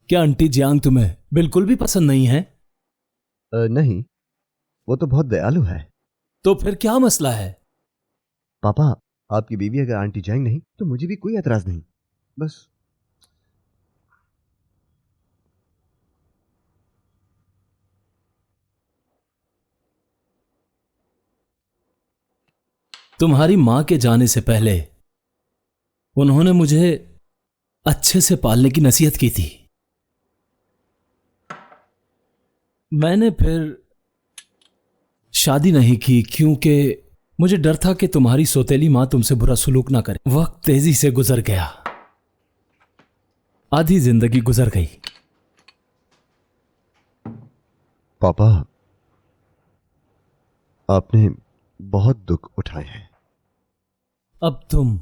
क्या aunty Jiang तुम्हें बिल्कुल भी पसंद नहीं है? नहीं, वो तो बहुत दयालु है। तो फिर क्या मसला है? पापा, आपकी बीवी अगर आंटी जियांग नहीं तो मुझे भी कोई एतराज नहीं। बस तुम्हारी मां के जाने से पहले उन्होंने मुझे अच्छे से पालने की नसीहत की थी। मैंने फिर शादी नहीं की क्योंकि मुझे डर था कि तुम्हारी सौतेली मां तुमसे बुरा सलूक ना करे। वक्त तेजी से गुजर गया, आधी जिंदगी गुजर गई। पापा, आपने बहुत दुख उठाए हैं। अब तुम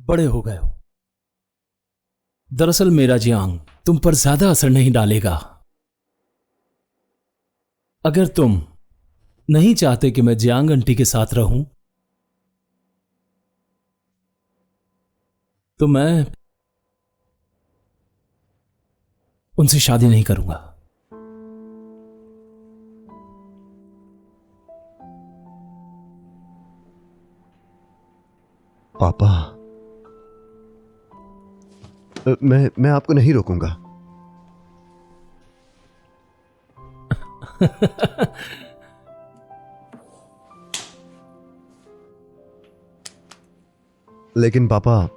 बड़े हो गए हो। दरअसल मेरा जियांग तुम पर ज्यादा असर नहीं डालेगा। अगर तुम नहीं चाहते कि मैं जियांग आंटी के साथ रहूं तो मैं उनसे शादी नहीं करूंगा। पापा, मैं आपको नहीं रोकूंगा। लेकिन पापा,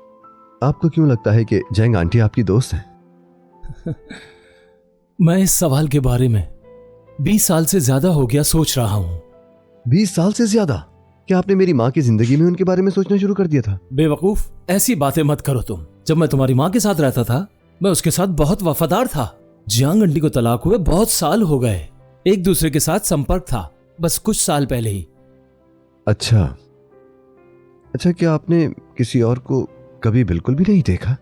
आपको क्यों लगता है कि जियांग आंटी आपकी दोस्त है? मैं इस सवाल के बारे में 20 साल से ज्यादा हो गया सोच रहा हूं। 20 साल से ज्यादा? क्या आपने मेरी माँ की जिंदगी में उनके बारे में सोचना शुरू कर दिया था? बेवकूफ, ऐसी बातें मत करो तुम। जब मैं तुम्हारी मां के साथ रहता था मैं उसके साथ बहुत वफादार था। जियांग आंटी को तलाक हुए बहुत साल हो गए। एक दूसरे के साथ संपर्क था बस कुछ साल पहले ही। अच्छा, क्या आपने किसी और को कभी बिल्कुल भी नहीं देखा?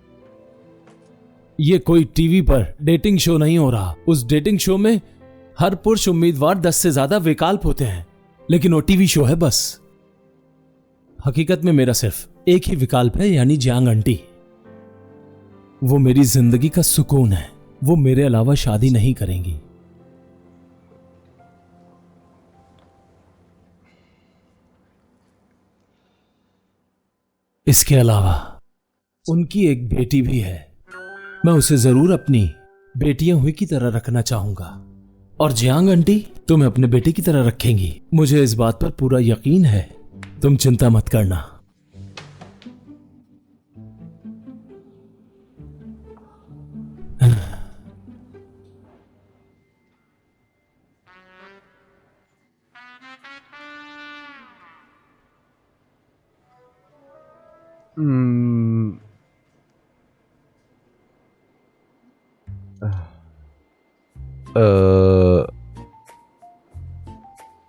ये कोई टीवी पर डेटिंग शो नहीं हो रहा। उस डेटिंग शो में हर पुरुष उम्मीदवार 10 से ज्यादा विकल्प होते हैं, लेकिन वो टीवी शो है बस। हकीकत में मेरा सिर्फ एक ही विकल्प है, यानी जियांग आंटी। वो मेरी जिंदगी का सुकून है। वो मेरे अलावा शादी नहीं करेंगी। इसके अलावा उनकी एक बेटी भी है। मैं उसे जरूर अपनी बेटियां हुई की तरह रखना चाहूंगा। और जियांग आंटी तुम्हें अपने बेटे की तरह रखेंगी। मुझे इस बात पर पूरा यकीन है। तुम चिंता मत करना। हम्म,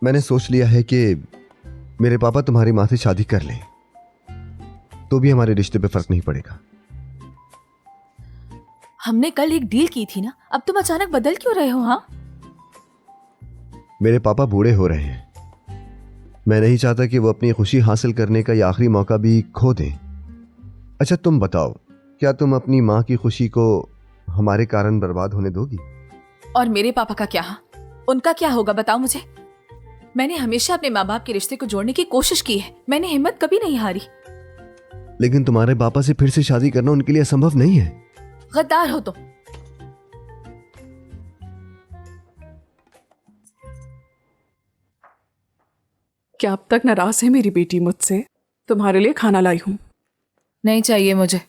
मैंने सोच लिया है कि मेरे पापा तुम्हारी माँ से शादी कर लें तो भी हमारे रिश्ते पे फर्क नहीं पड़ेगा। हमने कल एक डील की थी ना, अब तुम अचानक बदल क्यों रहे हो? हाँ, मेरे पापा बूढ़े हो रहे हैं। मैं नहीं चाहता कि वो अपनी खुशी हासिल करने का ये आखिरी मौका भी खो दें। अच्छा तुम बताओ, क्या तुम अपनी माँ की खुशी को हमारे कारण बर्बाद होने दोगी? और मेरे पापा का क्या? उनका क्या होगा बताओ मुझे। मैंने हमेशा अपने माँ बाप के रिश्ते को जोड़ने की कोशिश की है। मैंने हिम्मत कभी नहीं हारी। लेकिन तुम्हारे पापा से फिर से शादी करना उनके लिए असंभव नहीं है। गद्दार हो तुम। क्या अब तक नाराज है मेरी बेटी मुझसे? तुम्हारे लिए खाना लाई हूं। नहीं चाहिए मुझे।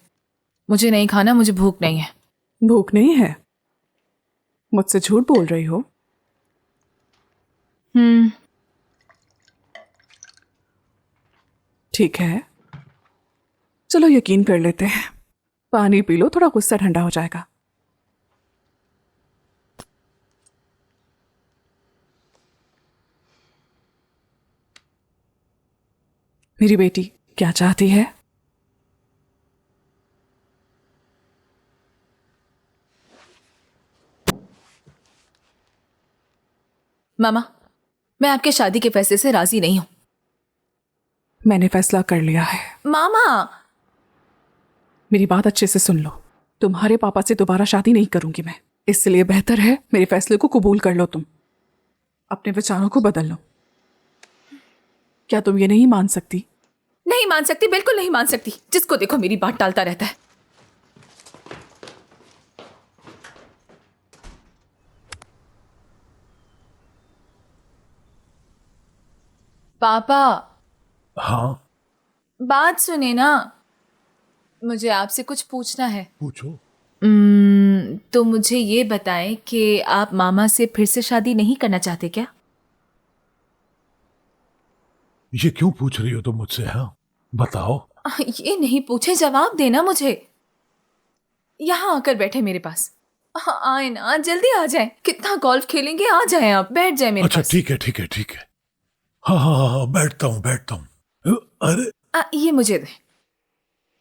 मुझे नहीं खाना, मुझे भूख नहीं है। भूख नहीं है? मुझसे झूठ बोल रही हो? ठीक है, चलो यकीन कर लेते हैं। पानी पी लो, थोड़ा गुस्सा ठंडा हो जाएगा। मेरी बेटी क्या चाहती है? मामा, मैं आपके शादी के फैसले से राजी नहीं हूं। मैंने फैसला कर लिया है। मामा, मेरी बात अच्छे से सुन लो। तुम्हारे पापा से दोबारा शादी नहीं करूंगी मैं, इसलिए बेहतर है मेरे फैसले को कबूल कर लो। तुम अपने विचारों को बदल लो। क्या तुम ये नहीं मान सकती? नहीं मान सकती, बिल्कुल नहीं मान सकती। जिसको देखो मेरी बात टालता रहता है। पापा, हाँ, बात सुने ना, मुझे आपसे कुछ पूछना है। पूछो। तो मुझे ये बताएं कि आप मामा से फिर से शादी नहीं करना चाहते क्या? ये क्यों पूछ रही हो तुम मुझसे? हाँ, बताओ। ये नहीं पूछे, जवाब देना मुझे। यहाँ आकर बैठे मेरे पास। आए ना, जल्दी आ जाए। कितना गोल्फ खेलेंगे, आ जाए आप, बैठ जाए मेरे अच्छा पास। ठीक है, ठीक है, ठीक है। हाँ हाँ हाँ हाँ, बैठता हूँ, बैठता हूँ। अरे ये मुझे दे।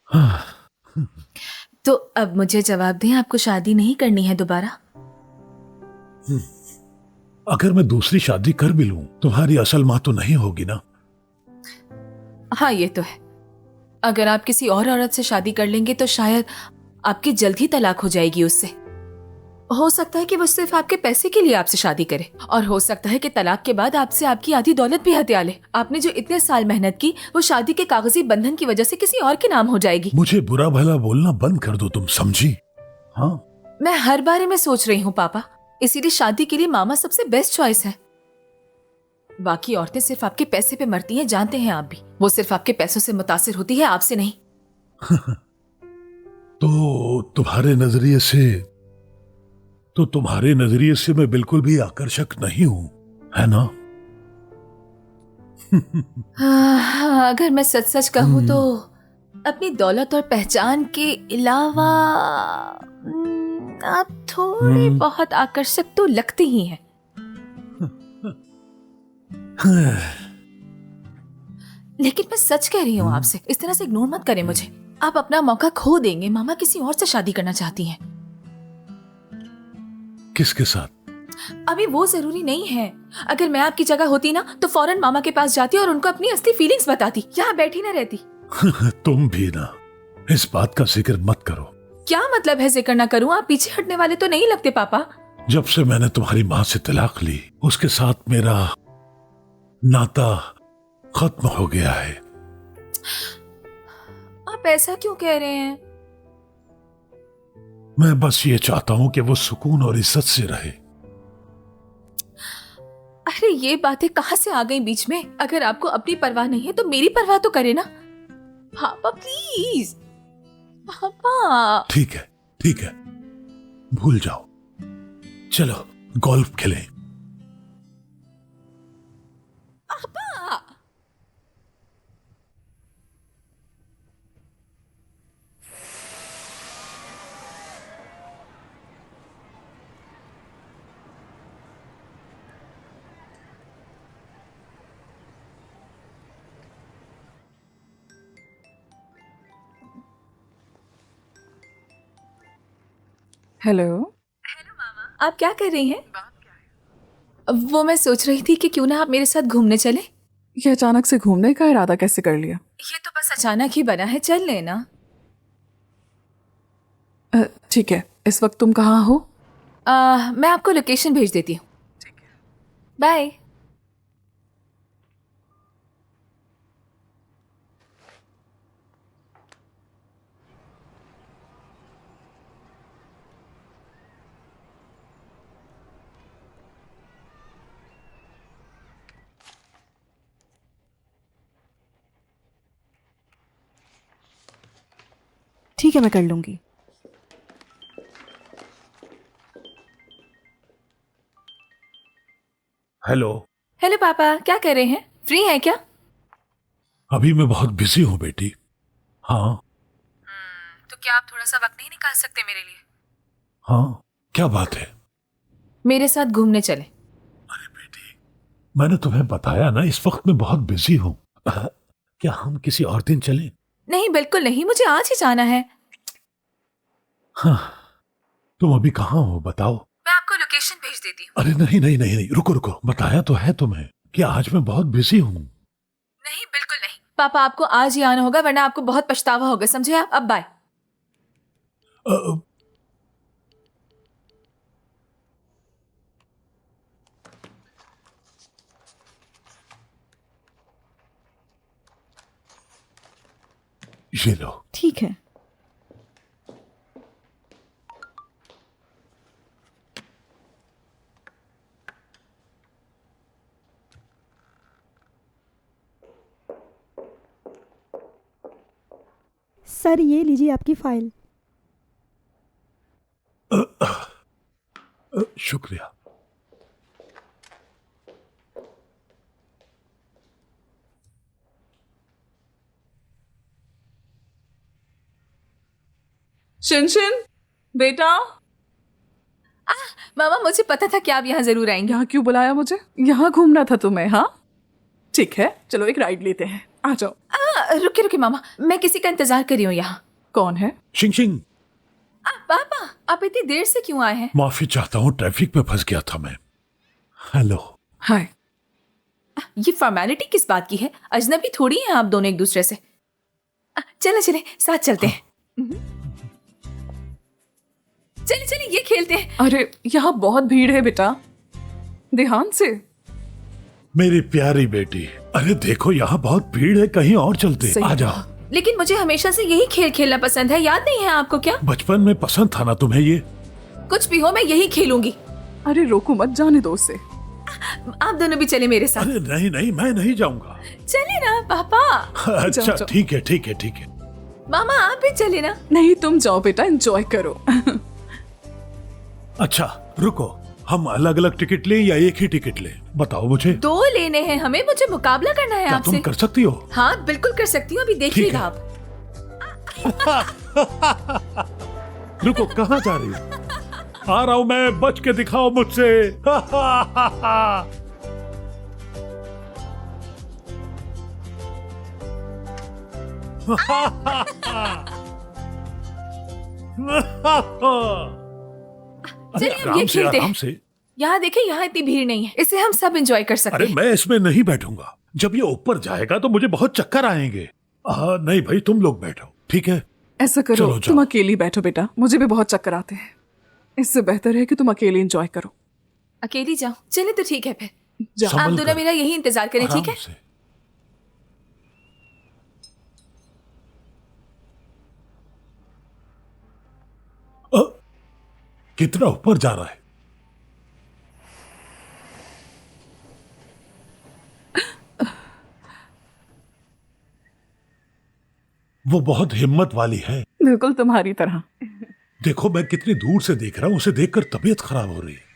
हाँ, तो अब मुझे जवाब दें, आपको शादी नहीं करनी है दोबारा? अगर मैं दूसरी शादी कर भी लूं, तुम्हारी असल माँ तो नहीं होगी ना? हाँ, ये तो है। अगर आप किसी और औरत से शादी कर लेंगे तो शायद आपकी जल्द ही तलाक हो जाएगी उससे। हो सकता है कि वो सिर्फ आपके पैसे के लिए आपसे शादी करे, और हो सकता है कि तलाक के बाद आपसे आपकी आधी दौलत भी हथिया ले। आपने जो इतने साल मेहनत की, वो शादी के कागजी बंधन की वजह से किसी और के नाम हो जाएगी। मुझे बुरा भला बोलना बंद कर दो, तुम समझी? हाँ, मैं हर बारे में सोच रही हूँ पापा, इसीलिए शादी के लिए मामा सबसे बेस्ट चॉइस है। बाकी औरतें सिर्फ आपके पैसे पे मरती हैं, जानते हैं आप भी। वो सिर्फ आपके पैसों से मुतासिर होती है, आपसे नहीं। तो तुम्हारे नजरिए से मैं बिल्कुल भी आकर्षक नहीं हूं, है ना? अगर मैं सच सच कहूँ तो अपनी दौलत और पहचान के अलावा आप थोड़े बहुत आकर्षक तो लगते ही हैं। लेकिन मैं सच कह रही हूँ आपसे, इस तरह से इग्नोर मत करें मुझे। आप अपना मौका खो देंगे। मामा किसी और से शादी करना चाहती हैं। किसके साथ? अभी वो जरूरी नहीं है। अगर मैं आपकी जगह होती ना तो फौरन मामा के पास जाती और उनको अपनी असली फीलिंग्स बताती, यहाँ बैठी ना रहती। तुम भी ना, इस बात का जिक्र मत करो। क्या मतलब है जिक्र ना करूँ? आप पीछे हटने वाले तो नहीं लगते पापा। जब से मैंने तुम्हारी माँ से तलाक ली, उसके साथ मेरा नाता खत्म हो गया है। आप ऐसा क्यों कह रहे हैं? मैं बस ये चाहता हूँ कि वो सुकून और इज्जत से रहे। अरे ये बातें कहाँ से आ गई बीच में? अगर आपको अपनी परवाह नहीं है तो मेरी परवाह तो करे ना। पापा प्लीज, पापा। ठीक है, ठीक है, भूल जाओ। चलो गोल्फ खेलें। पापा, हेलो। आप क्या कर रही हैं? वो मैं सोच रही थी कि क्यों ना आप मेरे साथ घूमने चले। ये अचानक से घूमने का इरादा कैसे कर लिया? ये तो बस अचानक ही बना है, चल लेना। ठीक है, इस वक्त तुम कहाँ हो? मैं आपको लोकेशन भेज देती हूँ। बाय। ठीक है, मैं कर लूंगी। हेलो। हेलो पापा, क्या कर रहे हैं? फ्री हैं क्या? अभी मैं बहुत बिजी हूँ बेटी। हाँ तो क्या आप थोड़ा सा वक्त नहीं निकाल सकते मेरे लिए? हाँ, क्या बात है? मेरे साथ घूमने चले। अरे बेटी, मैंने तुम्हें बताया ना, इस वक्त मैं बहुत बिजी हूँ। क्या हम किसी और दिन चलें? नहीं, बिल्कुल नहीं, मुझे आज ही जाना है। हाँ, तुम अभी कहाँ हो बताओ? मैं आपको लोकेशन भेज देती हूँ। अरे नहीं नहीं नहीं नहीं, रुको रुको, बताया तो है तुम्हें कि आज मैं बहुत बिजी हूँ। नहीं, बिल्कुल नहीं पापा, आपको आज ही आना होगा वरना आपको बहुत पछतावा होगा, समझे आप? अब बाय। ये लो। ठीक है। सर ये लीजिए आपकी फाइल। शुक्रिया। शिनशिन बेटा, मामा मुझे पता था कि आप यहाँ जरूर आएंगे। यहाँ क्यों बुलाया मुझे? यहाँ घूमना था तुम्हें? हाँ ठीक है, चलो एक राइड लेते हैं, आ जाओ। रुके रुके मामा, मैं किसी का इंतजार कर रही हूँ यहाँ। कौन है? शिंग शिंग, पापा आप इतनी देर से क्यों आए हैं? माफी चाहता हूँ, ट्रैफिक में फंस गया था मैं। हेलो। हाय। ये फॉर्मेलिटी किस बात की है? अजनबी थोड़ी हैं आप दोनों एक दूसरे से। चले चले साथ चलते हैं। चलिए चलिए ये खेलते हैं। अरे यहाँ बहुत भीड़ है बेटा, ध्यान से। मेरी प्यारी बेटी, अरे देखो यहाँ बहुत भीड़ है, कहीं और चलते हैं। सही आ जाओ। लेकिन मुझे हमेशा से यही खेल खेलना पसंद है, याद नहीं है आपको क्या? बचपन में पसंद था ना तुम्हें ये? कुछ भी हो मैं यही खेलूंगी। अरे रोको मत, जाने दो उसे। आप दोनों भी चले मेरे साथ। अरे नहीं नहीं, मैं नहीं जाऊंगा। चले ना पापा। अच्छा जाओ। ठीक है ठीक है ठीक है। मामा आप भी चले ना। नहीं तुम जाओ बेटा, एंजॉय करो। अच्छा रुको, हम अलग अलग टिकट लें या एक ही टिकट लें? बताओ मुझे। दो लेने हैं हमें, मुझे मुकाबला करना है क्या आपसे। तुम कर सकती हो? हाँ बिल्कुल कर सकती हूँ, अभी देखिएगा है। आप। रुको, कहाँ जा रही हो? आ रहा हूं मैं, बच के दिखाओ मुझसे। अरे चलिए, अब आराम ये से खेलते हैं। आराम से। यहाँ देखिए, यहाँ इतनी भीड़ नहीं है, इसे हम सब एंजॉय कर सकते अरे हैं। मैं इसमें नहीं बैठूंगा, जब ये ऊपर जाएगा तो मुझे बहुत चक्कर आएंगे। नहीं भाई, तुम लोग बैठो, ठीक है? ऐसा करो, चलो, जाओ। तुम अकेली बैठो बेटा, मुझे भी बहुत चक्कर आते हैं। इससे बेहतर है कि तुम अकेले एंजॉय करो। अकेली जाओ? चलिए तो ठीक है फिर। जाओ। आप संभल दोनों कर। मेरा यही इंतजार करें, ठीक है? आराम से। कितना ऊपर जा रहा है? वो बहुत हिम्मत वाली है। बिल्कुल तुम्हारी तरह। देखो मैं कितनी दूर से देख रहा हूं, उसे देखकर तबीयत खराब हो रही है।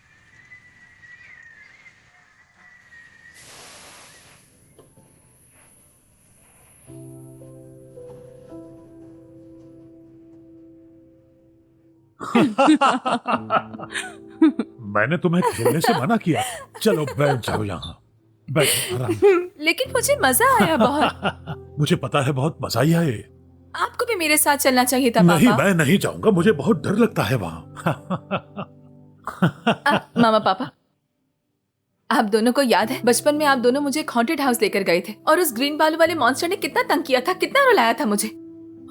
मैंने तुम्हें खेलने से मना किया। चलो बैठ जाओ, यहाँ बैठो आराम से। लेकिन मुझे मजा आया बहुत। मुझे पता है बहुत मजा ही आए। आपको भी मेरे साथ चलना चाहिए था नहीं, पापा। मैं नहीं जाऊंगा, मुझे बहुत डर लगता है वहां। मामा पापा, आप दोनों को याद है बचपन में आप दोनों मुझे एक हॉन्टेड हाउस लेकर गए थे और उस ग्रीन बालू वाले मॉन्स्टर ने कितना तंग किया था, कितना रुलाया था मुझे।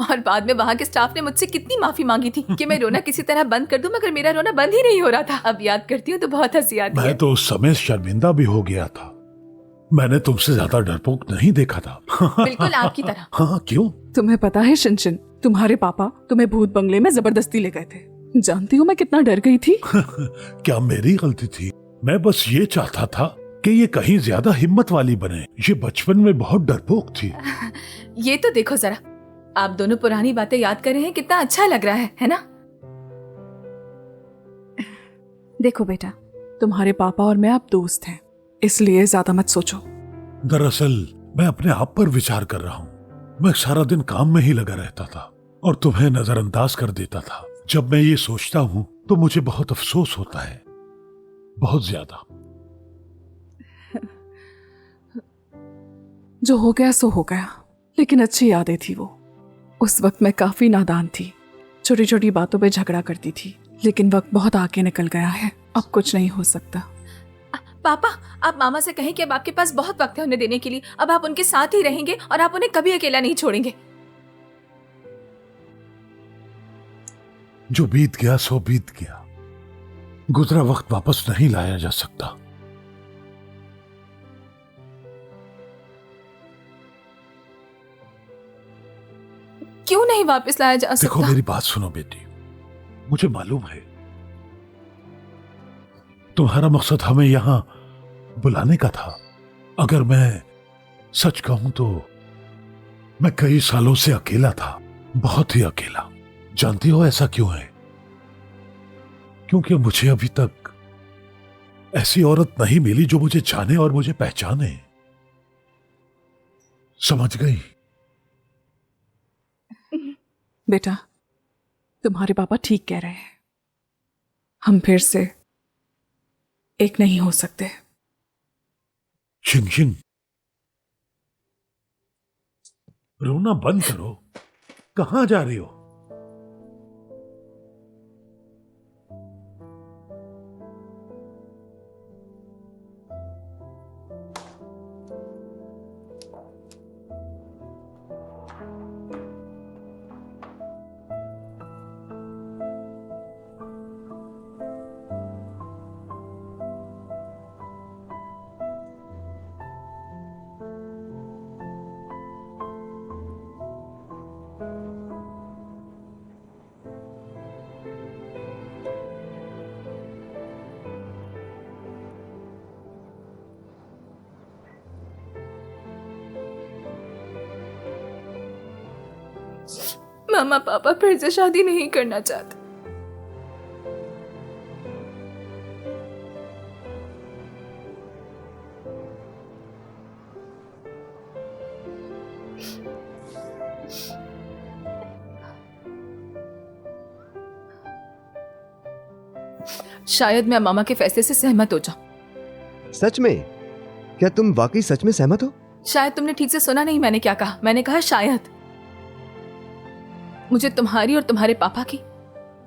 और बाद में वहाँ के स्टाफ ने मुझसे कितनी माफी मांगी थी कि मैं रोना किसी तरह बंद कर दूं, मगर मेरा रोना बंद ही नहीं हो रहा था। अब याद करती हूँ तो बहुत हंसी आती है। मैं तो उस समय शर्मिंदा भी हो गया था। मैंने तुमसे ज्यादा डरपोक नहीं देखा था। बिल्कुल आपकी तरह। हाँ क्यों? तुम्हें पता है शिनशिन, तुम्हारे पापा तुम्हें भूत बंगले में जबरदस्ती ले गए थे। जानती हो मैं कितना डर गई थी। क्या मेरी गलती थी? मैं बस ये चाहता था कि ये कहीं ज्यादा हिम्मत वाली बने। ये बचपन में बहुत डरपोक थी। ये तो देखो जरा, आप दोनों पुरानी बातें याद कर रहे हैं, कितना अच्छा लग रहा है ना? देखो बेटा, तुम्हारे पापा और मैं अब दोस्त हैं, इसलिए ज्यादा मत सोचो। दरअसल मैं अपने आप पर विचार कर रहा हूँ। मैं सारा दिन काम में ही लगा रहता था और तुम्हें नजरअंदाज कर देता था। जब मैं ये सोचता हूँ तो मुझे बहुत अफसोस होता है, बहुत ज्यादा। जो हो गया सो हो गया, लेकिन अच्छी यादें थी वो। उस वक्त मैं काफी नादान थी, छोटी छोटी बातों पे झगड़ा करती थी, लेकिन वक्त बहुत आगे निकल गया है, अब कुछ नहीं हो सकता। पापा, आप मामा से कहें कि अब आपके पास बहुत वक्त है उन्हें देने के लिए। अब आप उनके साथ ही रहेंगे और आप उन्हें कभी अकेला नहीं छोड़ेंगे। जो बीत गया सो बीत गया। गुजरा वक्त वापस नहीं लाया जा सकता। क्यों नहीं वापस लाया जा देखो सकता? मेरी बात सुनो बेटी, मुझे मालूम है तुम्हारा मकसद हमें यहां बुलाने का था। अगर मैं सच कहूं तो मैं कई सालों से अकेला था, बहुत ही अकेला। जानती हो ऐसा क्यों है? क्योंकि मुझे अभी तक ऐसी औरत नहीं मिली जो मुझे जाने और मुझे पहचाने। समझ गई? बेटा, तुम्हारे पापा ठीक कह रहे हैं। हम फिर से एक नहीं हो सकते। शिंग शिंग, रोना बंद करो। कहां जा रही हो? मामा पापा फिर से शादी नहीं करना चाहते। शायद मैं मामा के फैसले से सहमत हो जाऊं। सच में? क्या तुम वाकई सच में सहमत हो? शायद तुमने ठीक से सुना नहीं, मैंने क्या कहा? मैंने कहा शायद। मुझे तुम्हारी और तुम्हारे पापा की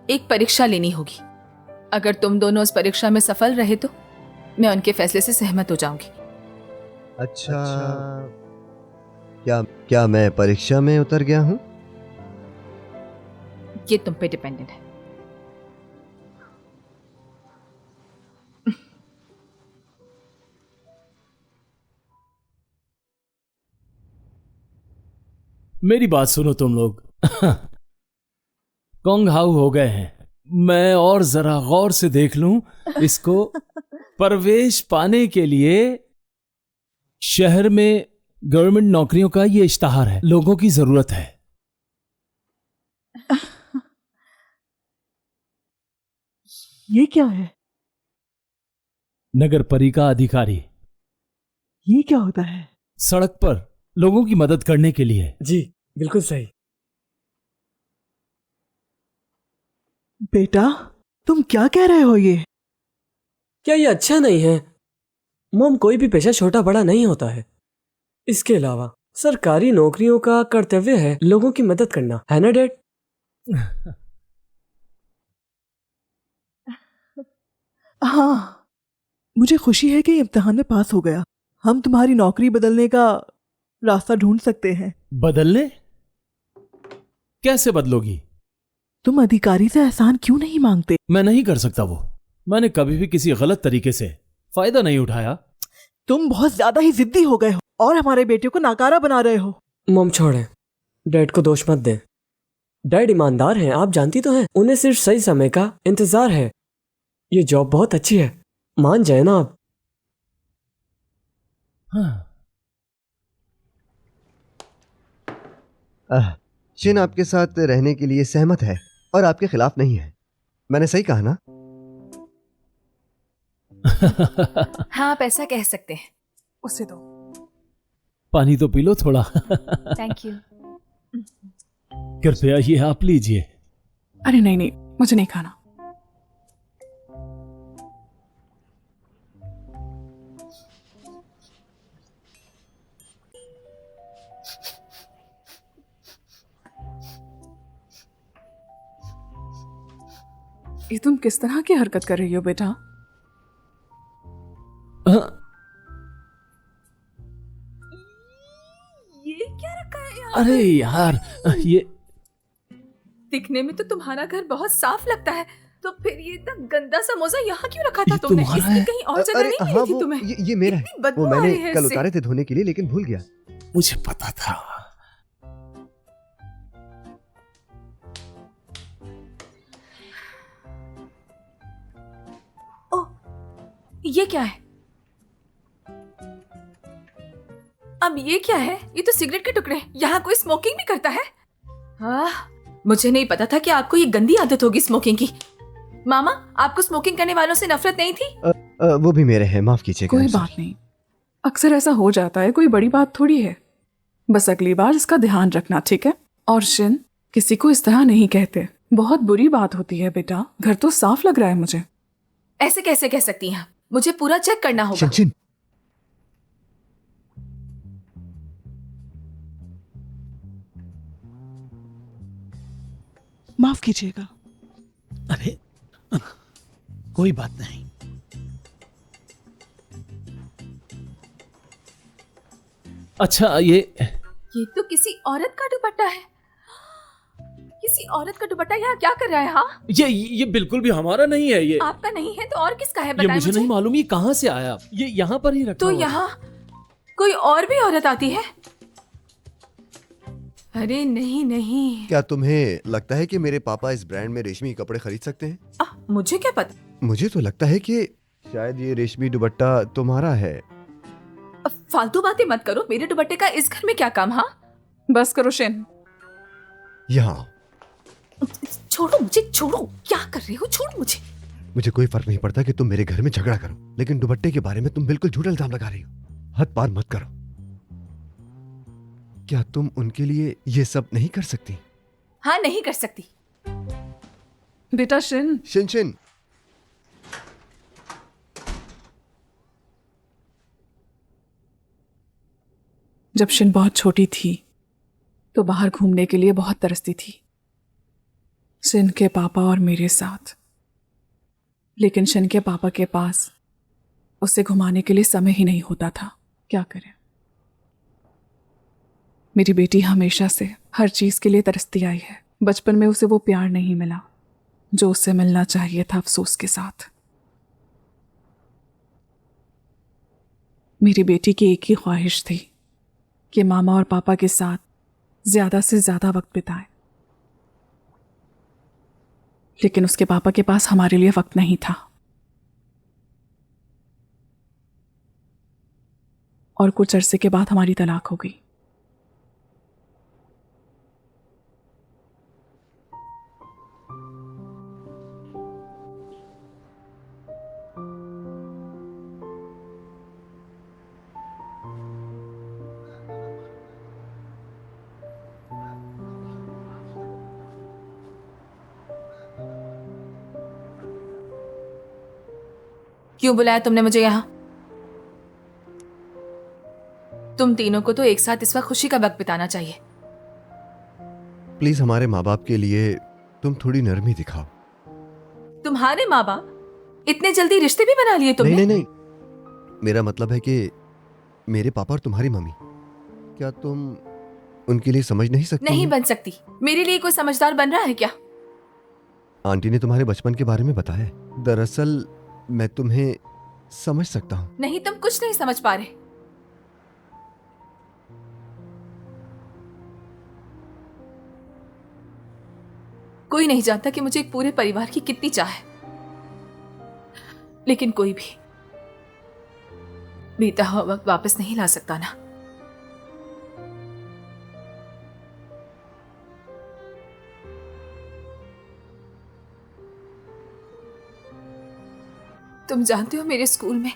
एक परीक्षा लेनी होगी। अगर तुम दोनों उस परीक्षा में सफल रहे तो मैं उनके फैसले से सहमत हो जाऊंगी। अच्छा, क्या मैं परीक्षा में उतर गया हूं? ये तुम पे डिपेंडेंट है। मेरी बात सुनो तुम लोग। कौंग हाउ हो गए हैं। मैं और जरा गौर से देख लूं इसको। प्रवेश पाने के लिए शहर में गवर्नमेंट नौकरियों का ये इश्तहार है। लोगों की जरूरत है। ये क्या है? नगर पालिका अधिकारी। ये क्या होता है? सड़क पर लोगों की मदद करने के लिए। जी बिल्कुल सही। बेटा, तुम क्या कह रहे हो ये? क्या ये अच्छा नहीं है? मोम, कोई भी पेशा छोटा बड़ा नहीं होता है। इसके अलावा सरकारी नौकरियों का कर्तव्य है लोगों की मदद करना, है ना डैड? हाँ, मुझे खुशी है कि इम्तिहान में पास हो गया। हम तुम्हारी नौकरी बदलने का रास्ता ढूंढ सकते हैं। बदलने? कैसे बदलोगी? तुम अधिकारी से एहसान क्यों नहीं मांगते? मैं नहीं कर सकता वो। मैंने कभी भी किसी गलत तरीके से फायदा नहीं उठाया। तुम बहुत ज्यादा ही जिद्दी हो गए हो और हमारे बेटे को नाकारा बना रहे हो। मोम छोड़ें, डैड को दोष मत दें। डैड ईमानदार हैं, आप जानती तो हैं। उन्हें सिर्फ सही समय का इंतजार है। ये जॉब बहुत अच्छी है, मान जाए ना आप। हाँ। शिन आपके साथ रहने के लिए सहमत है और आपके खिलाफ नहीं है। मैंने सही कहा ना? हाँ, आप ऐसा कह सकते हैं। उसे दो। पानी तो पी लो थोड़ा। Thank you. कृपया ये आप लीजिए। अरे नहीं नहीं, मुझे नहीं खाना। ये तुम किस तरह की हरकत कर रही हो बेटा? ये क्या रखा है यहाँ? अरे यार, ये दिखने में तो तुम्हारा घर बहुत साफ लगता है, तो फिर ये इतना गंदा समोसा यहाँ क्यों रखा था ये तुमने? तुम्हारा इसकी है? कहीं और जगह नहीं मिली थी तुम्हें? ये मेरा है। इतनी बदबू वो आ मैंने रही है कल इससे। उतारे थे धोने के लिए, लेकिन भूल गया। मुझे पता था। ये क्या है? अब ये क्या है? ये तो सिगरेट के टुकड़े। यहाँ कोई स्मोकिंग भी करता है? मुझे नहीं पता था कि आपको ये गंदी आदत होगी स्मोकिंग की। मामा, आपको स्मोकिंग करने वालों से नफरत नहीं थी? वो भी मेरे हैं, माफ कीजिएगा। कोई I'm sorry। बात नहीं, अक्सर ऐसा हो जाता है, कोई बड़ी बात थोड़ी है। बस अगली बार इसका ध्यान रखना, ठीक है? और शिन, किसी को इस तरह नहीं कहते, बहुत बुरी बात होती है बेटा। घर तो साफ लग रहा है मुझे। ऐसे कैसे कह सकती हैं? मुझे पूरा चेक करना होगा। शिनशिन, माफ कीजिएगा। अरे कोई बात नहीं। अच्छा, ये तो किसी औरत का दुपट्टा है। किसी औरत का दुपट्टा यहाँ क्या कर रहा है? हाँ, ये बिल्कुल भी हमारा नहीं है। ये आपका नहीं है तो और किसका है? ये बताएं मुझे नहीं मालूम, ये कहाँ से आया। ये यहाँ पर ही रखा तो हुआ था। यहाँ कोई और भी औरत आती है? अरे नहीं नहीं, क्या तुम्हें लगता है कि मेरे पापा इस ब्रांड में रेशमी कपड़े खरीद सकते हैं? मुझे क्या पता। मुझे तो लगता है कि शायद ये रेशमी दुपट्टा तुम्हारा है। फालतू बातें मत करो। मेरे दुपट्टे का इस घर में क्या काम? हाँ, बस करो शिन। यहाँ छोड़ो मुझे, छोड़ो। क्या कर रहे हो? छोड़ो मुझे। मुझे कोई फर्क नहीं पड़ता कि तुम मेरे घर में झगड़ा करो, लेकिन दुपट्टे के बारे में तुम बिल्कुल झूठा इल्जाम लगा रही हो। हद पार मत करो। क्या तुम उनके लिए ये सब नहीं कर सकती? हाँ, नहीं कर सकती। बेटा शिन, शिनशिन, जब शिन बहुत छोटी थी तो बाहर घूमने के लिए बहुत तरसती थी, शिन के पापा और मेरे साथ। लेकिन शिन के पापा के पास उसे घुमाने के लिए समय ही नहीं होता था। क्या करें? मेरी बेटी हमेशा से हर चीज के लिए तरसती आई है। बचपन में उसे वो प्यार नहीं मिला जो उसे मिलना चाहिए था, अफसोस के साथ। मेरी बेटी की एक ही ख्वाहिश थी कि मामा और पापा के साथ ज्यादा से ज्यादा वक्त बिताए, लेकिन उसके पापा के पास हमारे लिए वक्त नहीं था। और कुछ अरसे के बाद हमारी तलाक हो गई। क्यों बुलाया तुमने मुझे यहाँ? तुम तीनों को तो एक साथ इस वक्त खुशी का वक्त बिताना चाहिए। प्लीज हमारे माँ बाप के लिए तुम थोड़ी नरमी दिखाओ। तुम्हारे माँ बाप इतने जल्दी रिश्ते भी बना लिए तुमने? नहीं नहीं नहीं, मेरा मतलब है कि मेरे पापा और तुम्हारी मम्मी, क्या तुम उनके लिए समझ नहीं सकती? नहीं बन सकती। मेरे लिए कोई समझदार बन रहा है क्या? आंटी ने तुम्हारे बचपन के बारे में बताया है। दरअसल मैं तुम्हें समझ सकता हूँ। नहीं, तुम कुछ नहीं समझ पा रहे। कोई नहीं जानता कि मुझे एक पूरे परिवार की कितनी चाह है, लेकिन कोई भी बीता हुआ वक्त वापस नहीं ला सकता ना। तुम जानते हो, मेरे स्कूल में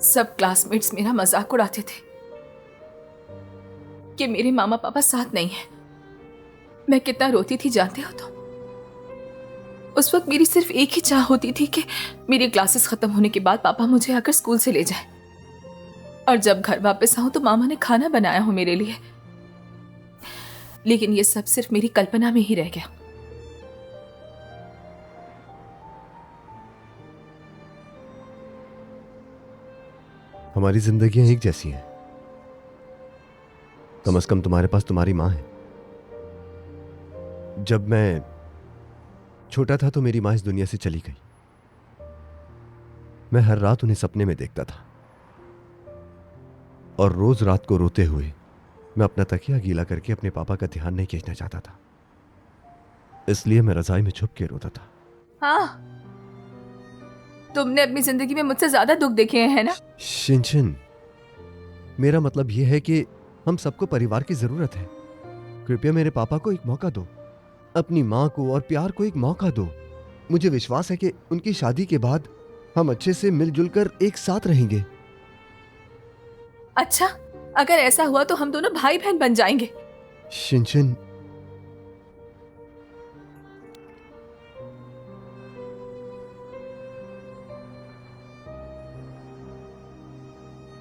सब क्लासमेट्स मेरा मजाक उड़ाते थे कि मेरे मामा पापा साथ नहीं है। मैं कितना रोती थी जानते हो? तो उस वक्त मेरी सिर्फ एक ही चाह होती थी कि मेरी क्लासेस खत्म होने के बाद पापा मुझे आकर स्कूल से ले जाए, और जब घर वापस आऊं तो मामा ने खाना बनाया हो मेरे लिए। लेकिन ये सब सिर्फ मेरी कल्पना में ही रह गया। हमारी जिंदगियां एक जैसी हैं। कम से कम तुम्हारे पास तुम्हारी माँ है। जब मैं छोटा था तो मेरी माँ इस दुनिया से चली गई। मैं हर रात उन्हें सपने में देखता था, और रोज रात को रोते हुए मैं अपना तकिया गीला करके अपने पापा का ध्यान नहीं खींचना चाहता था, इसलिए मैं रजाई में छुप के रोता था। हाँ, तुमने अपनी जिंदगी में मुझसे ज्यादा दुख देखे हैं, है ना? शिनशिन, मेरा मतलब यह है कि हम सबको परिवार की जरूरत है। कृपया मेरे पापा को एक मौका दो, अपनी माँ को और प्यार को एक मौका दो। मुझे विश्वास है कि उनकी शादी के बाद हम अच्छे से मिलजुल कर एक साथ रहेंगे। अच्छा, अगर ऐसा हुआ तो हम दोनों भाई बहन बन जाएंगे। शिनशिन,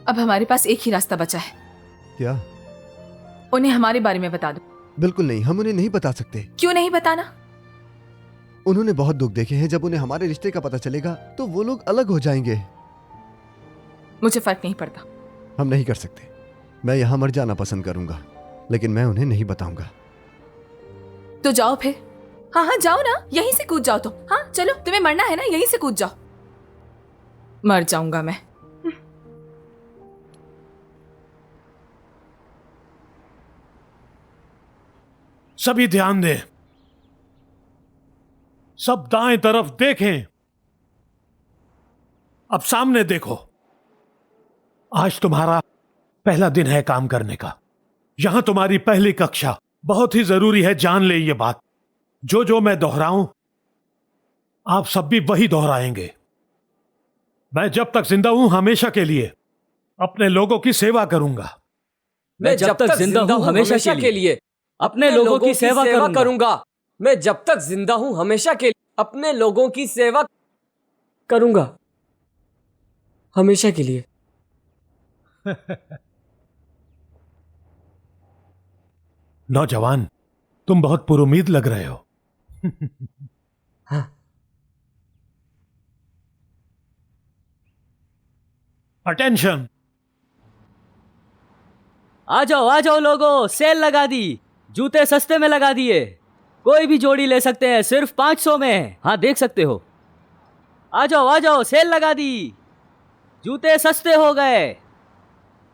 अब हमारे पास एक ही रास्ता बचा है। क्या? उन्हें हमारे बारे में बता दो। बिल्कुल नहीं, हम उन्हें नहीं बता सकते। क्यों नहीं बताना? उन्होंने बहुत दुख देखे हैं। जब उन्हें हमारे रिश्ते का पता चलेगा तो वो लोग अलग हो जाएंगे। मुझे फर्क नहीं पड़ता। हम नहीं कर सकते। मैं यहाँ मर जाना पसंद करूंगा, लेकिन मैं उन्हें नहीं बताऊंगा। तो जाओ फिर। हाँ हाँ जाओ ना, यहीं से कूद जाओ तुम। हाँ चलो, तुम्हें मरना है ना, यहीं से कूद जाओ। मर जाऊंगा मैं। सभी ध्यान दें, सब दाएं तरफ देखें। अब सामने देखो। आज तुम्हारा पहला दिन है काम करने का। यहां तुम्हारी पहली कक्षा। बहुत ही जरूरी है, जान ले ये बात। जो जो मैं दोहराऊं आप सब भी वही दोहराएंगे। मैं जब तक जिंदा हूं हमेशा के लिए अपने लोगों की सेवा करूंगा। मैं जब तक जिंदा हूं हमेशा के लिए अपने लोगों की सेवा करूंगा। मैं जब तक जिंदा हूं हमेशा के लिए अपने लोगों की सेवा करूंगा। हमेशा के लिए। नौजवान, तुम बहुत पुरुमीद लग रहे हो। हाँ। अटेंशन। आ जाओ लोगो, सेल लगा दी। जूते सस्ते में लगा दिए। कोई भी जोड़ी ले सकते हैं, सिर्फ 500 में। हाँ देख सकते हो। आ जाओ, सेल लगा दी। जूते सस्ते हो गए।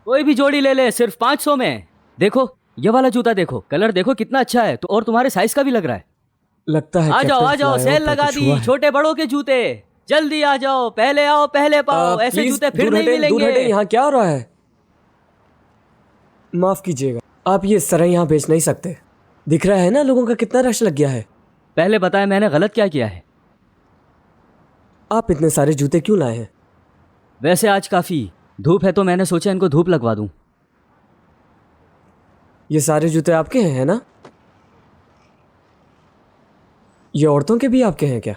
कोई भी जोड़ी ले ले, सिर्फ 500 में। देखो ये वाला जूता देखो, कलर देखो कितना अच्छा है, तो और तुम्हारे साइज का भी लग रहा है। लगता है आ जाओ, सेल लगा दी। छोटे बड़ों के जूते, जल्दी आ जाओ, पहले आओ पहले पाओ। ऐसे जूते फिर नहीं मिलेंगे। यहाँ क्या हो रहा है? माफ कीजिएगा, आप ये इस तरह यहाँ बेच नहीं सकते। दिख रहा है ना लोगों का कितना रश लग गया है। पहले बताएं मैंने गलत क्या किया है? आप इतने सारे जूते क्यों लाए हैं? वैसे आज काफी धूप है तो मैंने सोचा इनको धूप लगवा दूं। ये सारे जूते आपके हैं, है ना? ये औरतों के भी आपके हैं क्या?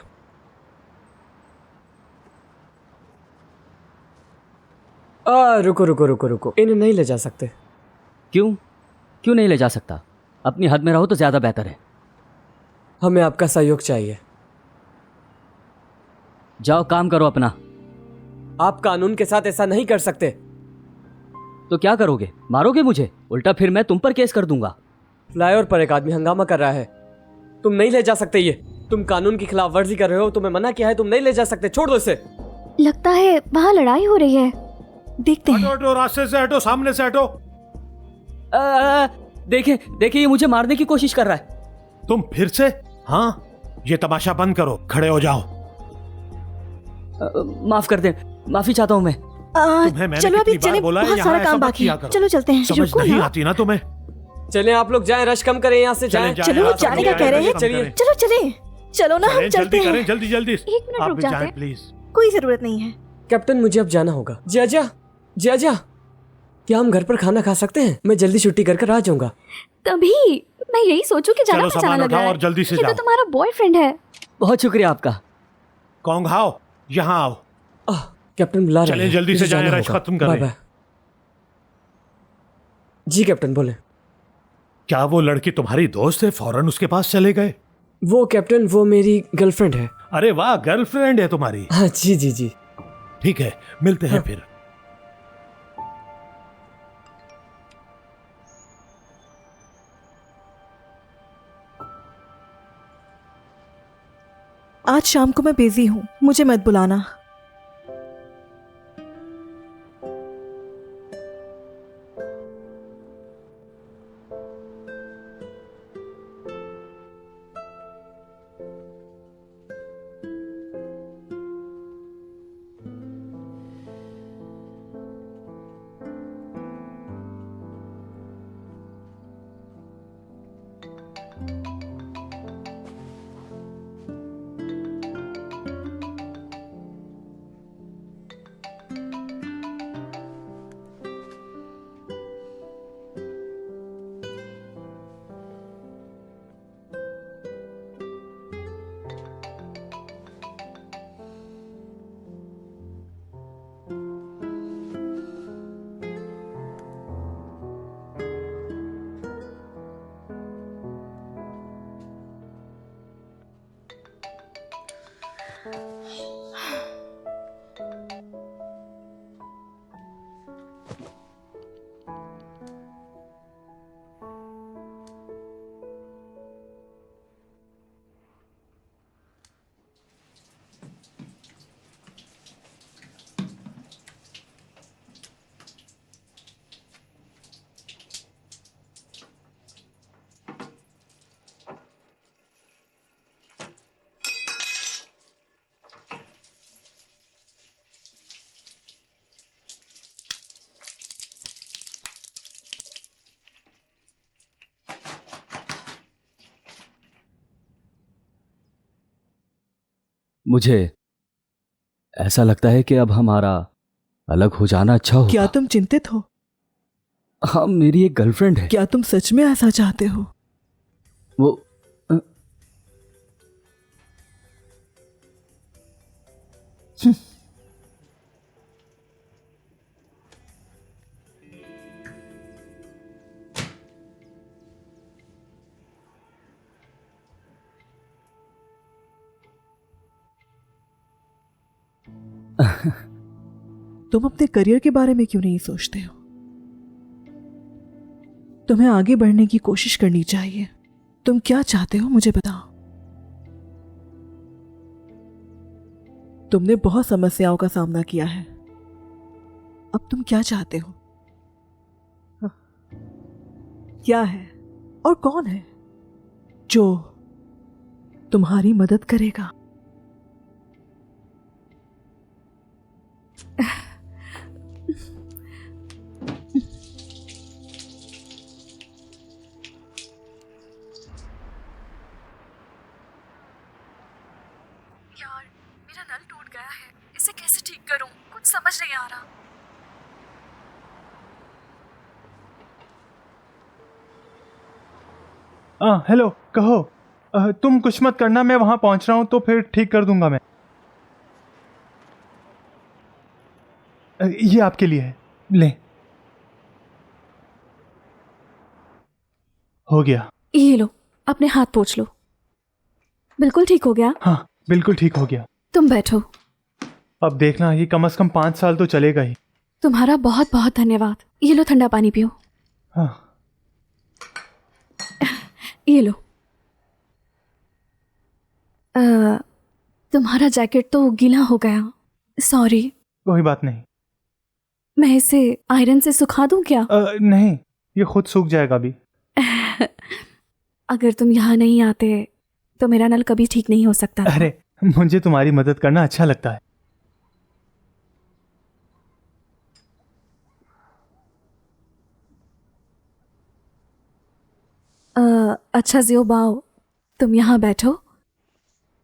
रुको, इन्हें नहीं ले जा सकते। क्यों नहीं ले जा सकता? अपनी हद में रहो तो ज्यादा बेहतर है। हमें आपका सहयोग चाहिए। जाओ काम करो अपना। आप कानून के साथ ऐसा नहीं कर सकते। तो क्या करोगे? मारोगे मुझे? उल्टा फिर मैं तुम पर केस कर दूंगा। फ्लाईओवर पर एक आदमी हंगामा कर रहा है। तुम नहीं ले जा सकते। ये तुम कानून की खिलाफ वर्जी कर रहे हो। तुम्हें मना किया है, तुम नहीं ले जा सकते। छोड़ दो इसे। लगता है वहाँ लड़ाई हो रही है, देखते हैं। हटो, रास्ते से हटो, सामने से हटो। देखिए ये मुझे मारने की कोशिश कर रहा है। तुम फिर से? हाँ, ये तमाशा बंद करो, खड़े हो जाओ। माफ कर दे, माफी चाहता हूँ मैं। चलो अभी चले, बहुत सारा काम बाकी है। चलो चलते हैं। समझ नहीं आती ना तुम्हें? चले आप लोग जाएं, रश कम करें, यहाँ से जाएं। चलो वो जाने का कह रहे हैं। चलिए चलो ना, हम चलते हैं। जल्दी। एक मिनट रुक जाते हैं, प्लीज। कोई जरूरत नहीं है। कैप्टन मुझे अब जाना होगा। जिया, क्या हम घर पर खाना खा सकते हैं? मैं जल्दी छुट्टी कर आ जाऊंगा। तभी मैं यही सोचूं कि जाना अच्छा लग रहा है। और जल्दी से ये जाओ। तो तुम्हारा बॉयफ्रेंड है। बहुत शुक्रिया आपका। कौन घाओ, यहाँ आओ। कैप्टन बुला रहे हैं। चलें जल्दी से मुझे जाएं, जाना रश होगा। खत्म करें। बाय। जी कैप्टन बोले। क्या वो लड़की तुम्हारी दोस्त है? फौरन उसके पास चले गए? वो कैप्टन, वो मेरी गर्लफ्रेंड है। अरे वाह, गर्लफ्रेंड है तुम्हारी? हाँ जी। ठीक है, मिलते हैं फिर। आज शाम को मैं बिजी हूँ, मुझे मत बुलाना। मुझे ऐसा लगता है कि अब हमारा अलग हो जाना अच्छा होगा। क्या तुम चिंतित हो? हाँ, मेरी एक गर्लफ्रेंड है। क्या तुम सच में ऐसा चाहते हो? वो तुम अपने करियर के बारे में क्यों नहीं सोचते हो? तुम्हें आगे बढ़ने की कोशिश करनी चाहिए। तुम क्या चाहते हो मुझे बताओ। तुमने बहुत समस्याओं का सामना किया है, अब तुम क्या चाहते हो? क्या है और कौन है जो तुम्हारी मदद करेगा? यार, मेरा नल टूट गया है, इसे कैसे ठीक करूं? कुछ समझ नहीं आ रहा। हेलो, कहो। तुम कुछ मत करना, मैं वहां पहुंच रहा हूं तो फिर ठीक कर दूंगा मैं। ये आपके लिए है, ले। हो गया। ये लो, अपने हाथ पोंछ लो। बिल्कुल ठीक हो गया? हाँ, बिल्कुल ठीक हो गया। तुम बैठो। अब देखना, ये कम से कम 5 साल तो चलेगा ही। तुम्हारा बहुत बहुत धन्यवाद। ये लो, ठंडा पानी पियो। हाँ। ये लो। तुम्हारा जैकेट तो गीला हो गया, सॉरी। कोई बात नहीं। मैं इसे आयरन से सुखा दूं क्या? नहीं, ये खुद सूख जाएगा अभी। अगर तुम यहाँ नहीं आते तो मेरा नल कभी ठीक नहीं हो सकता था। अरे, मुझे तुम्हारी मदद करना अच्छा लगता है। अच्छा जियोबाओ, तुम यहाँ बैठो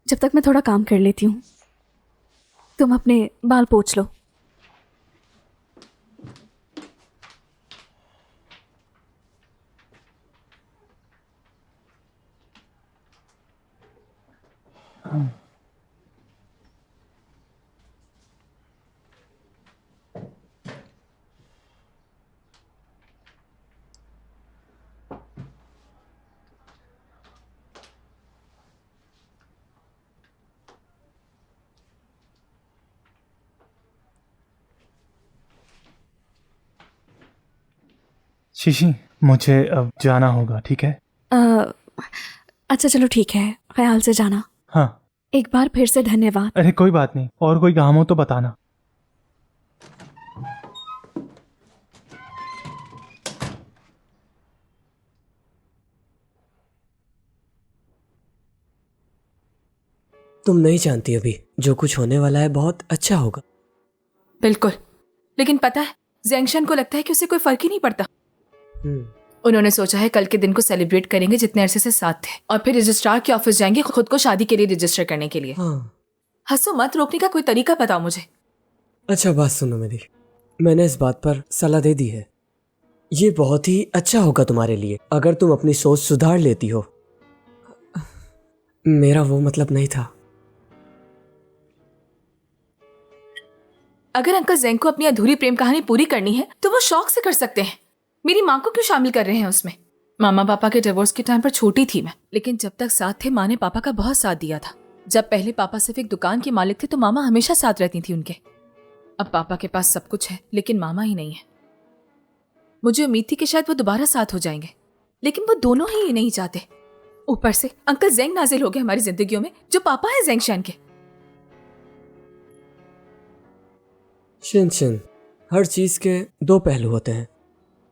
जब तक मैं थोड़ा काम कर लेती हूँ। तुम अपने बाल पोंछ लो। शीशी, मुझे अब जाना होगा, ठीक है? अच्छा चलो ठीक है, ख्याल से जाना। हाँ। एक बार फिर से धन्यवाद। अरे कोई बात नहीं, और कोई काम हो तो बताना। तुम नहीं जानती अभी, जो कुछ होने वाला है बहुत अच्छा होगा। बिल्कुल, लेकिन पता है जेंगशन को लगता है कि उसे कोई फर्क ही नहीं पड़ता। उन्होंने सोचा है कल के दिन को सेलिब्रेट करेंगे जितने अरसे से साथ थे, और फिर रजिस्ट्रार के ऑफिस जाएंगे खुद को शादी के लिए रजिस्टर करने के लिए। हंसो मत, रोकने का कोई तरीका बताओ मुझे। अच्छा बात सुनो मेरी, मैंने इस बात पर सलाह दे दी है। ये बहुत ही अच्छा होगा तुम्हारे लिए अगर तुम अपनी सोच सुधार लेती हो। मेरा वो मतलब नहीं था। अगर अंकल जेंग को अपनी अधूरी प्रेम कहानी पूरी करनी है तो वो शौक से कर सकते हैं। मेरी माँ को क्यों शामिल कर रहे हैं उसमें? मामा पापा के डिवोर्स के टाइम पर छोटी थी मैं, लेकिन जब तक साथ थे माँ ने पापा का बहुत साथ दिया था। जब पहले पापा सिर्फ एक दुकान के मालिक थे तो मामा हमेशा साथ रहती थी उनके। अब पापा के पास सब कुछ है लेकिन मामा ही नहीं है। मुझे उम्मीद थी कि शायद वो दोबारा साथ हो जाएंगे, लेकिन वो दोनों ही नहीं चाहते। ऊपर से अंकल जेंग नाजिल हो गए हमारी जिंदगियों में, जो पापा है जेंग शान के। शिन शिन, हर चीज के दो पहलू होते हैं।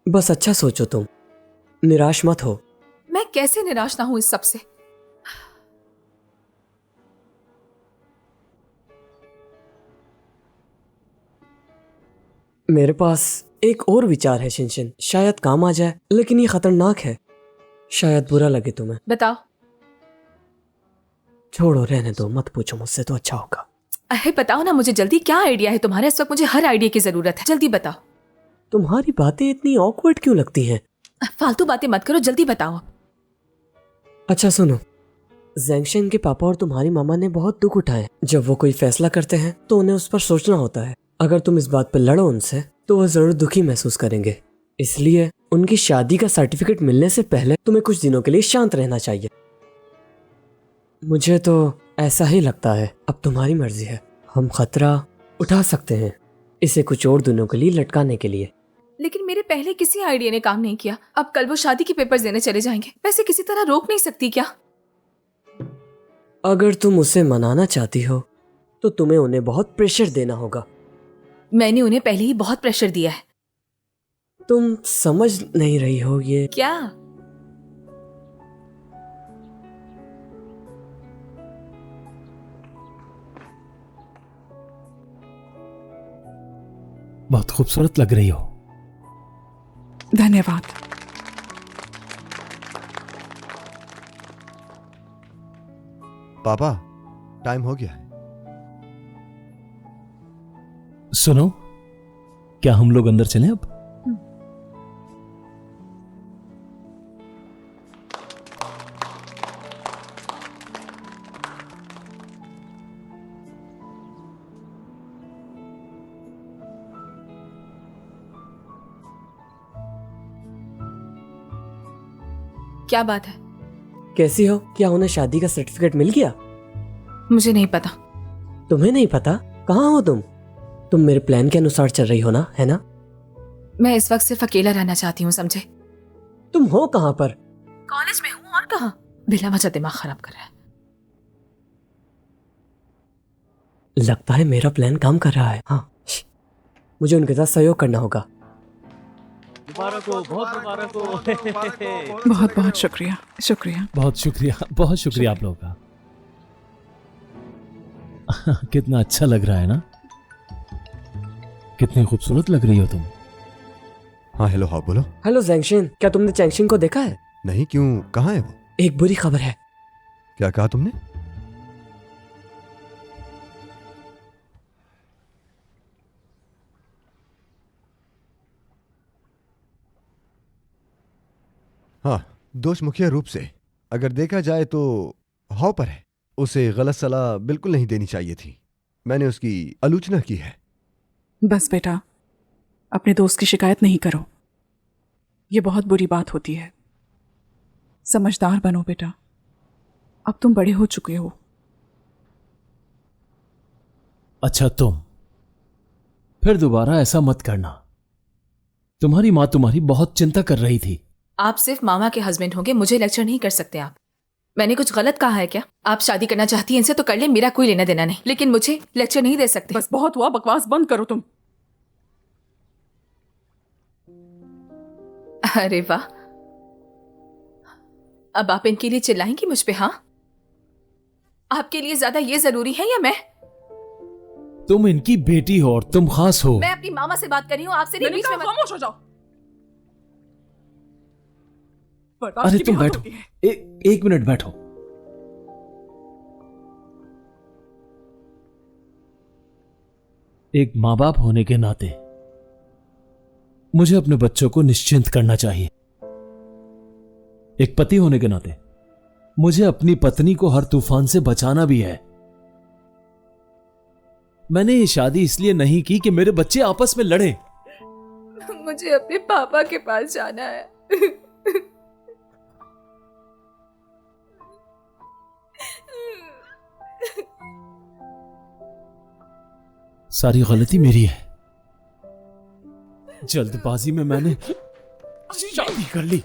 बस अच्छा सोचो, तुम निराश मत हो। मैं कैसे निराश ना हूं इस सब से। मेरे पास एक और विचार है शिनशिन, शायद काम आ जाए, लेकिन ये खतरनाक है। शायद बुरा लगे तुम्हें। बताओ। छोड़ो, रहने दो, मत पूछो मुझसे तो अच्छा होगा। अरे बताओ ना मुझे जल्दी, क्या आइडिया है तुम्हारे? इस वक्त मुझे हर आइडिया की जरूरत है, जल्दी बताओ। तुम्हारी बातें इतनी ऑकवर्ड क्यों लगती हैं? फालतू बातें मत करो, जल्दी बताओ। अच्छा सुनो, जेंगशन के पापा और तुम्हारी मामा ने बहुत दुख उठाए। जब वो कोई फैसला करते हैं तो उन्हें उस पर सोचना होता है। अगर तुम इस बात पर लड़ो उनसे तो वो जरूर दुखी महसूस करेंगे। इसलिए उनकी शादी का सर्टिफिकेट मिलने से पहले तुम्हें कुछ दिनों के लिए शांत रहना चाहिए। मुझे तो ऐसा ही लगता है। अब तुम्हारी मर्जी है, हम खतरा उठा सकते हैं इसे कुछ और दिनों के लिए लटकाने के लिए। लेकिन मेरे पहले किसी आइडिया ने काम नहीं किया। अब कल वो शादी के पेपर्स देने चले जाएंगे, वैसे किसी तरह रोक नहीं सकती क्या? अगर तुम उसे मनाना चाहती हो तो तुम्हें उन्हें बहुत प्रेशर देना होगा। मैंने उन्हें पहले ही बहुत प्रेशर दिया है। तुम समझ नहीं रही हो ये। क्या? बहुत खूबसूरत लग रही हो। धन्यवाद। पापा, टाइम हो गया है। सुनो, क्या हम लोग अंदर चलें अब? क्या बात है? कैसी हो? क्या उन्हें शादी का सर्टिफिकेट मिल गया? मुझे नहीं पता। तुम्हें नहीं पता? कहाँ हो तुम? तुम मेरे प्लान के अनुसार चल रही हो ना, है ना? मैं इस वक्त सिर्फ अकेला रहना चाहती हूँ, समझे? तुम हो कहाँ पर? कॉलेज में हूँ, और कहाँ? बिला वजह दिमाग खराब कर रहा है। लगता है मेरा प्लान काम कर रहा है। हाँ, मुझे उनके साथ सहयोग करना होगा। मुबारक हो, बहुत मुबारक हो। बहुत बहुत शुक्रिया। शुक्रिया, बहुत शुक्रिया, बहुत शुक्रिया आप लोगों का। कितना अच्छा लग रहा है ना? कितनी खूबसूरत लग रही हो तुम। हाँ हेलो, हाँ बोलो। हेलो जेंगशिन, क्या तुमने चैंगशिन को देखा है? नहीं, क्यों, कहाँ है वो? एक बुरी खबर है। क्या कहा तुमने? हाँ, दोष मुख्य रूप से अगर देखा जाए तो हाव पर है। उसे गलत सलाह बिल्कुल नहीं देनी चाहिए थी। मैंने उसकी आलोचना की है। बस बेटा, अपने दोस्त की शिकायत नहीं करो, ये बहुत बुरी बात होती है। समझदार बनो बेटा, अब तुम बड़े हो चुके हो। अच्छा तुम फिर दोबारा ऐसा मत करना। तुम्हारी माँ तुम्हारी बहुत चिंता कर रही थी। आप सिर्फ मामा के हस्बैंड होंगे, मुझे लेक्चर नहीं कर सकते आप। मैंने कुछ गलत कहा है क्या? आप शादी करना चाहती हैं इनसे तो कर ले, मेरा कोई लेना देना नहीं, लेकिन मुझे लेक्चर नहीं दे सकते। बस बहुत हुआ, बकवास बंद करो तुम। अरे वाह, अब आप इनके लिए चिल्लाएंगी मुझ पे? हाँ, आपके लिए ज्यादा ये जरूरी है या मैं? तुम इनकी बेटी हो और तुम खास हो। मैं अपनी मामा से बात कर रही हूँ, आपसे नहीं। बीच में मत। खामोश हो जाओ। अरे तुम बैठो, एक मिनट बैठो। एक माँ बाप होने के नाते मुझे अपने बच्चों को निश्चिंत करना चाहिए। एक पति होने के नाते मुझे अपनी पत्नी को हर तूफान से बचाना भी है। मैंने ये शादी इसलिए नहीं की कि मेरे बच्चे आपस में लड़े। मुझे अपने पापा के पास जाना है। सारी गलती मेरी है। जल्दबाजी में मैंने शादी कर ली।